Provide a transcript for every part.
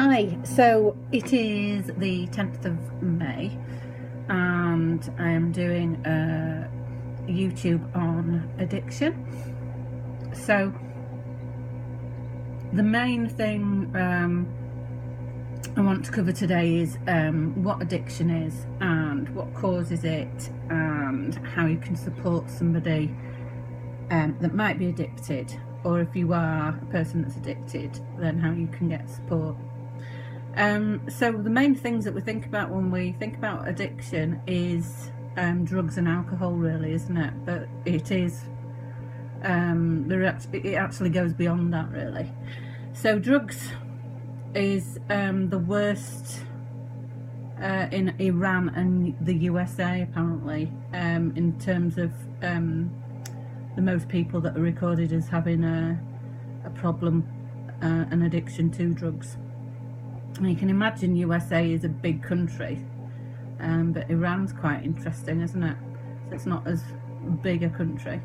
Hi, so it is the 10th of May and I am doing a YouTube on addiction. So the main thing I want to cover today is what addiction is and what causes it and how you can support somebody that might be addicted, or if you are a person that's addicted, then how you can get support. So the main things that we think about when we think about addiction is drugs and alcohol, really, isn't it? But it is it actually goes beyond that, really. So drugs is the worst in Iran and the USA, apparently, in terms of the most people that are recorded as having a problem, an addiction to drugs. And you can imagine USA is a big country, but Iran's quite interesting, isn't it? So it's not as big a country.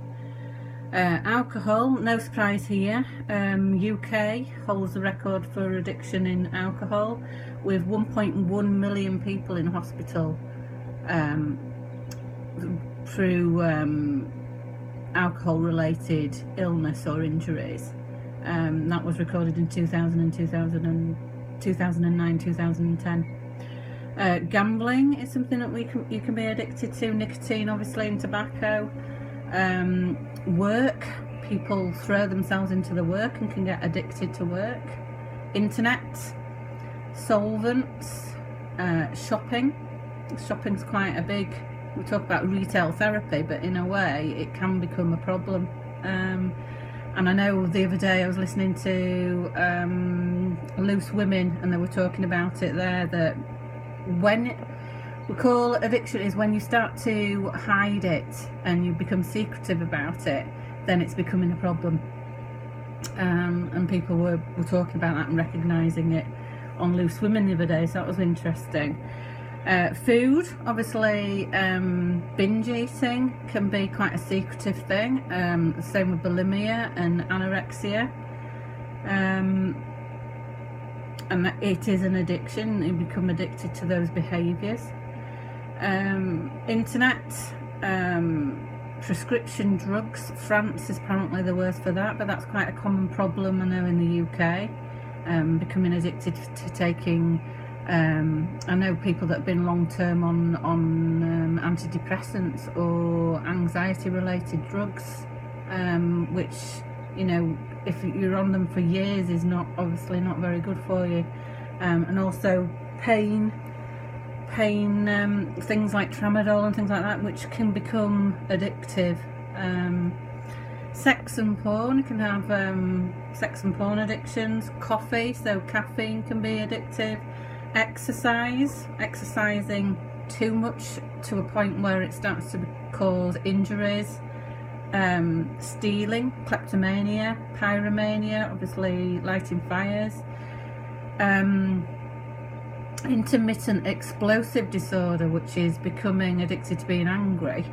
Alcohol, no surprise here. UK holds the record for addiction in alcohol, with 1.1 million people in hospital through alcohol-related illness or injuries. That was recorded in 2009, 2010. Gambling is something that you can be addicted to. Nicotine, obviously, and tobacco. Work, people throw themselves into the work and can get addicted to work. Internet, solvents, shopping. Shopping's quite a big, we talk about retail therapy, but in a way it can become a problem. And I know the other day I was listening to Loose Women, and they were talking about it there, that when we call addiction is when you start to hide it and you become secretive about it, then it's becoming a problem. And people were talking about that and recognising it on Loose Women the other day, so that was interesting. Food, obviously, binge eating can be quite a secretive thing. Same with bulimia and anorexia. And it is an addiction. You become addicted to those behaviours. Internet, prescription drugs. France is apparently the worst for that, but that's quite a common problem, I know, in the UK. Becoming addicted to taking, I know people that have been long-term on antidepressants or anxiety-related drugs, which, you know, if you're on them for years, is obviously not very good for you. And also pain, things like tramadol and things like that, which can become addictive. Sex and porn, you can have sex and porn addictions. Coffee, so caffeine can be addictive. Exercising too much to a point where it starts to cause injuries. Stealing, kleptomania, pyromania, obviously lighting fires. Intermittent explosive disorder, which is becoming addicted to being angry.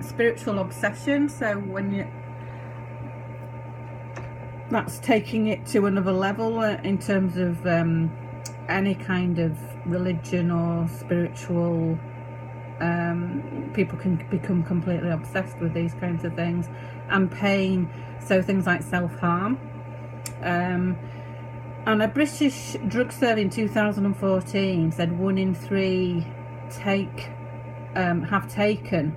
Spiritual obsession, so that's taking it to another level in terms of any kind of religion or spiritual. People can become completely obsessed with these kinds of things. And pain, so things like self-harm. And a British drug survey in 2014 said 1 in 3 have taken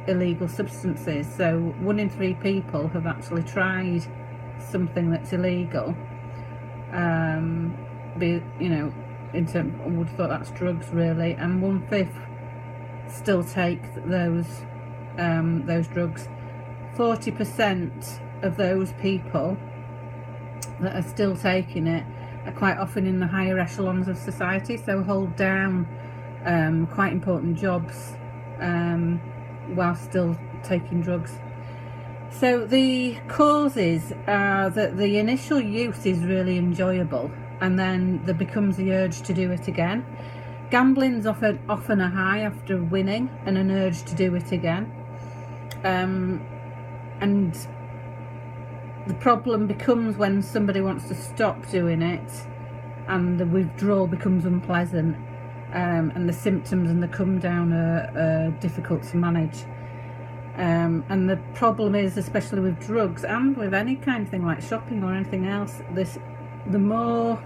illegal substances. So 1 in 3 people have actually tried something that's illegal. You know, in terms, I would have thought that's drugs, really. And 1/5 still take those drugs. 40% of those people that are still taking it are quite often in the higher echelons of society, so hold down quite important jobs while still taking drugs. So the causes are that the initial use is really enjoyable, and then there becomes the urge to do it again. Gambling's often a high after winning and an urge to do it again. And the problem becomes when somebody wants to stop doing it, and the withdrawal becomes unpleasant, and the symptoms and the come down are difficult to manage. And the problem is, especially with drugs and with any kind of thing like shopping or anything else, the more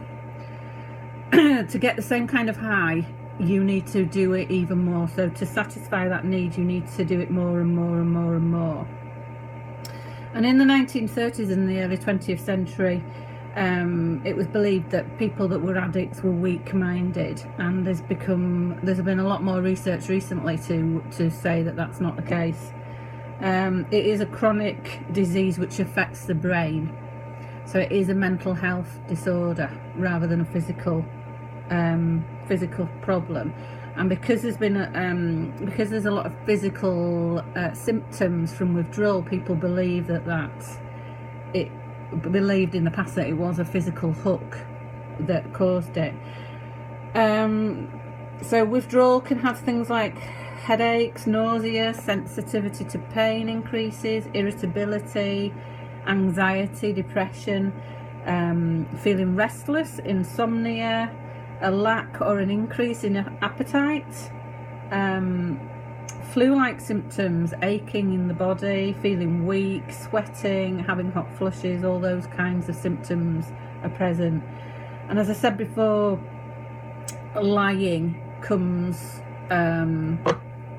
to get the same kind of high, you need to do it even more. So to satisfy that need, you need to do it more and more and more and more. And in the 1930s and the early 20th century, it was believed that people that were addicts were weak-minded, and there's been a lot more research recently to say that that's not the case. It is a chronic disease which affects the brain, so it is a mental health disorder rather than a physical problem. And because there's a lot of physical symptoms from withdrawal, people believe believed in the past that it was a physical hook that caused it. So withdrawal can have things like headaches, nausea, sensitivity to pain increases, irritability, anxiety, depression, feeling restless, insomnia, a lack or an increase in appetite, flu-like symptoms, aching in the body, feeling weak, sweating, having hot flushes, all those kinds of symptoms are present. And as I said before, lying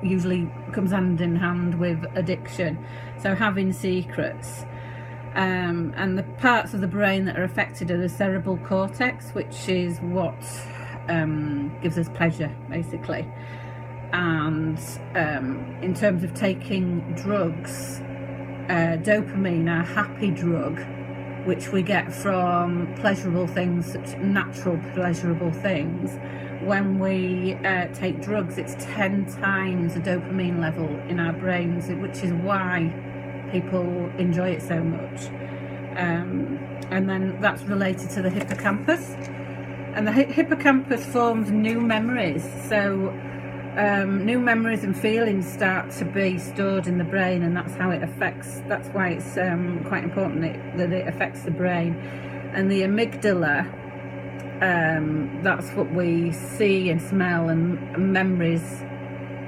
usually comes hand in hand with addiction, so having secrets. And the parts of the brain that are affected are the cerebral cortex, which is what gives us pleasure, basically. And in terms of taking drugs, dopamine, our happy drug, which we get from pleasurable things, such natural pleasurable things, when we take drugs, it's 10 times the dopamine level in our brains, which is why people enjoy it so much. And then that's related to the hippocampus, and the hippocampus forms new memories. So new memories and feelings start to be stored in the brain, and that's how it affects. That's why it's quite important that it affects the brain. And the amygdala, that's what we see and smell, and memories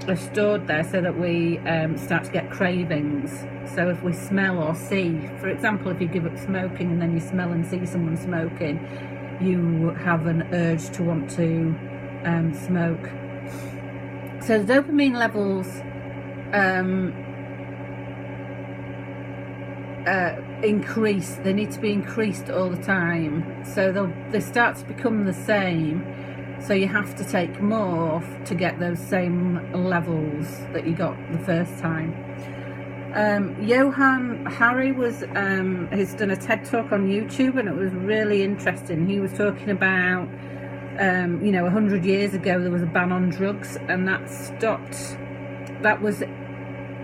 are stored there so that we start to get cravings. So if we smell or see, for example, if you give up smoking and then you smell and see someone smoking, you have an urge to want to smoke. So the dopamine levels increase. They need to be increased all the time, so they start to become the same. So you have to take more to get those same levels that you got the first time. Johann Hari has done a TED talk on YouTube, and it was really interesting. He was talking about 100 years ago there was a ban on drugs, and that stopped. That was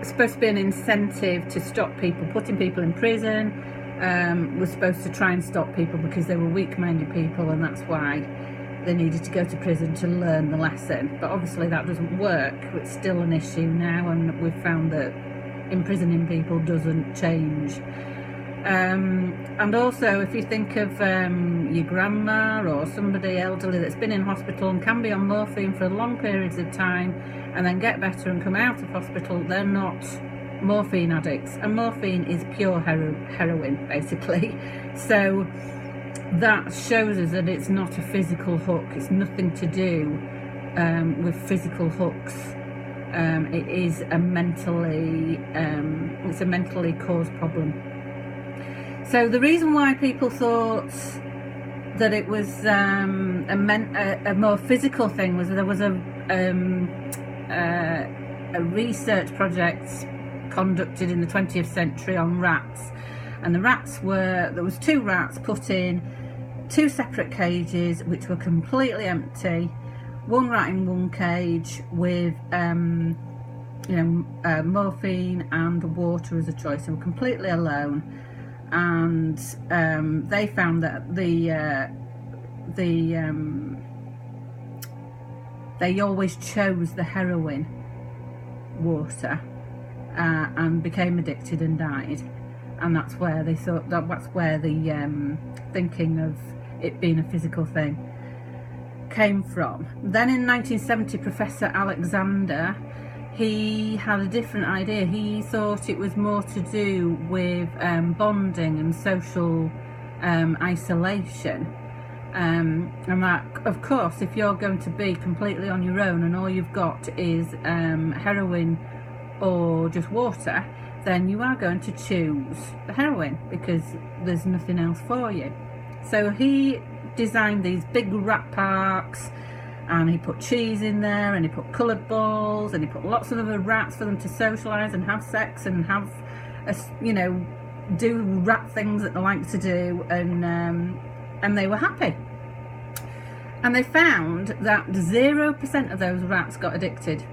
supposed to be an incentive to stop people. Putting people in prison was supposed to try and stop people because they were weak-minded people, and that's why they needed to go to prison to learn the lesson. But obviously that doesn't work. It's still an issue now, and we've found that imprisoning people doesn't change. And also, if you think of your grandma or somebody elderly that's been in hospital and can be on morphine for long periods of time and then get better and come out of hospital, they're not morphine addicts. And morphine is pure heroin, basically. So that shows us that it's not a physical hook. It's nothing to do with physical hooks. It is a mentally caused problem. So the reason why people thought that it was a more physical thing was there was a research project conducted in the 20th century on rats, and there was 2 rats put in 2 separate cages which were completely empty. 1 rat in 1 cage with morphine and water as a choice. They were completely alone, and they found that they always chose the heroin water and became addicted and died. And that's where they thought that's where the thinking of it being a physical thing. came from. Then in 1970, Professor Alexander, he had a different idea. He thought it was more to do with bonding and social isolation. And that, of course, if you're going to be completely on your own and all you've got is heroin or just water, then you are going to choose the heroin because there's nothing else for you. So he designed these big rat parks, and he put cheese in there, and he put coloured balls, and he put lots of other rats for them to socialise and have sex and have, do rat things that they like to do, and they were happy. And they found that 0% of those rats got addicted.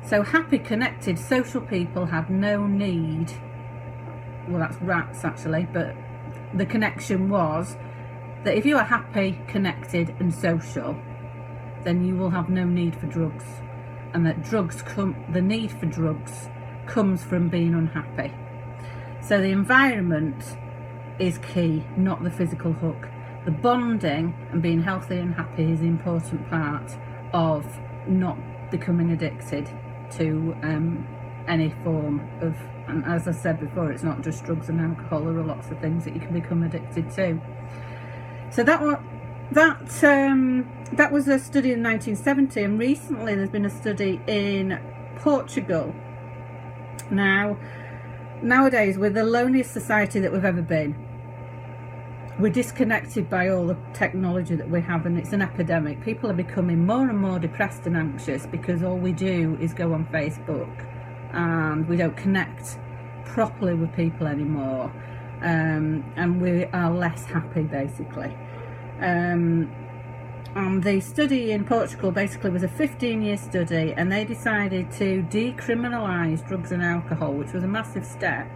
So happy, connected, social people had no need. Well, that's rats actually, but the connection was that if you are happy, connected and social, then you will have no need for drugs. And that the need for drugs comes from being unhappy. So the environment is key, not the physical hook. The bonding and being healthy and happy is the important part of not becoming addicted to any form of, and as I said before, it's not just drugs and alcohol. There are lots of things that you can become addicted to. So that was a study in 1970, and recently there's been a study in Portugal. Now, nowadays we're the loneliest society that we've ever been. We're disconnected by all the technology that we have, and it's an epidemic. People are becoming more and more depressed and anxious because all we do is go on Facebook, and we don't connect properly with people anymore, and we are less happy basically. And the study in Portugal basically was a 15-year study, and they decided to decriminalise drugs and alcohol, which was a massive step.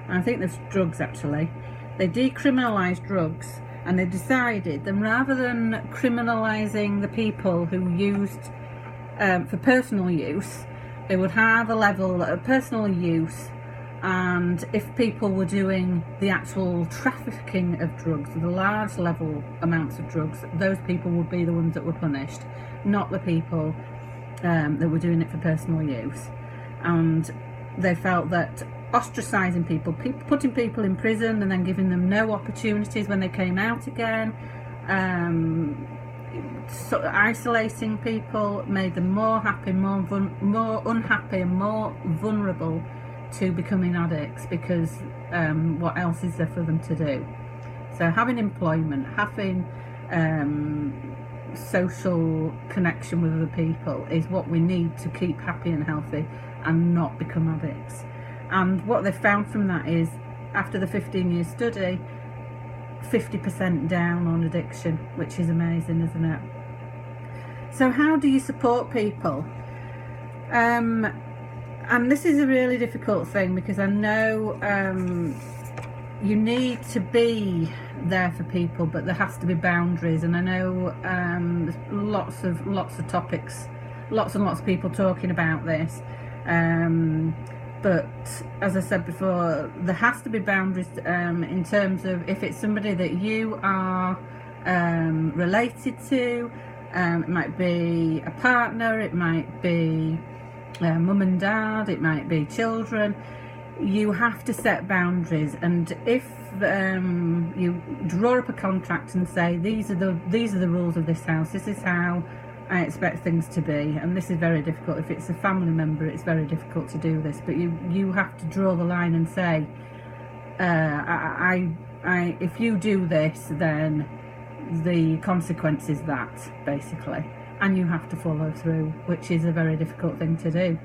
And I think there's drugs actually. They decriminalised drugs, and they decided that rather than criminalising the people who used for personal use, they would have a level of personal use, and if people were doing the actual trafficking of drugs, the large level amounts of drugs, those people would be the ones that were punished, not the people that were doing it for personal use. And they felt that ostracising people, putting people in prison and then giving them no opportunities when they came out again, isolating people made them more happy, more unhappy and more vulnerable to becoming addicts, because what else is there for them to do? So having employment, having social connection with other people is what we need to keep happy and healthy and not become addicts. And what they found from that is, after the 15-year study, 50% down on addiction, which is amazing, isn't it? So how do you support people? And this is a really difficult thing, because I know you need to be there for people, but there has to be boundaries. And I know there's lots of topics, lots and lots of people talking about this. But as I said before, there has to be boundaries in terms of if it's somebody that you are related to. It might be a partner, it might be mum and dad, it might be children. You have to set boundaries, and if you draw up a contract and say these are the rules of this house, this is how I expect things to be, and this is very difficult. If it's a family member, it's very difficult to do this, but you have to draw the line and say, if you do this, then the consequence is that, basically, and you have to follow through, which is a very difficult thing to do.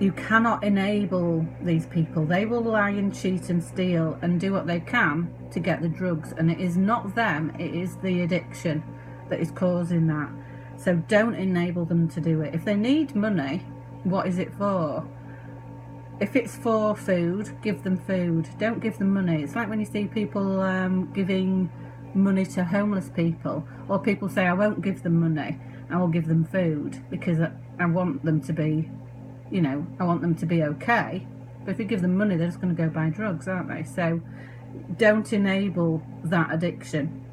You cannot enable these people. They will lie and cheat and steal and do what they can to get the drugs, and it is not them, it is the addiction that is causing that. So don't enable them to do it. If they need money, what is it for? If it's for food, give them food. Don't give them money. It's like when you see people giving money to homeless people, or people say, I won't give them money, I will give them food, because I want them to be, I want them to be okay. But if you give them money, they're just going to go buy drugs, aren't they? So don't enable that addiction.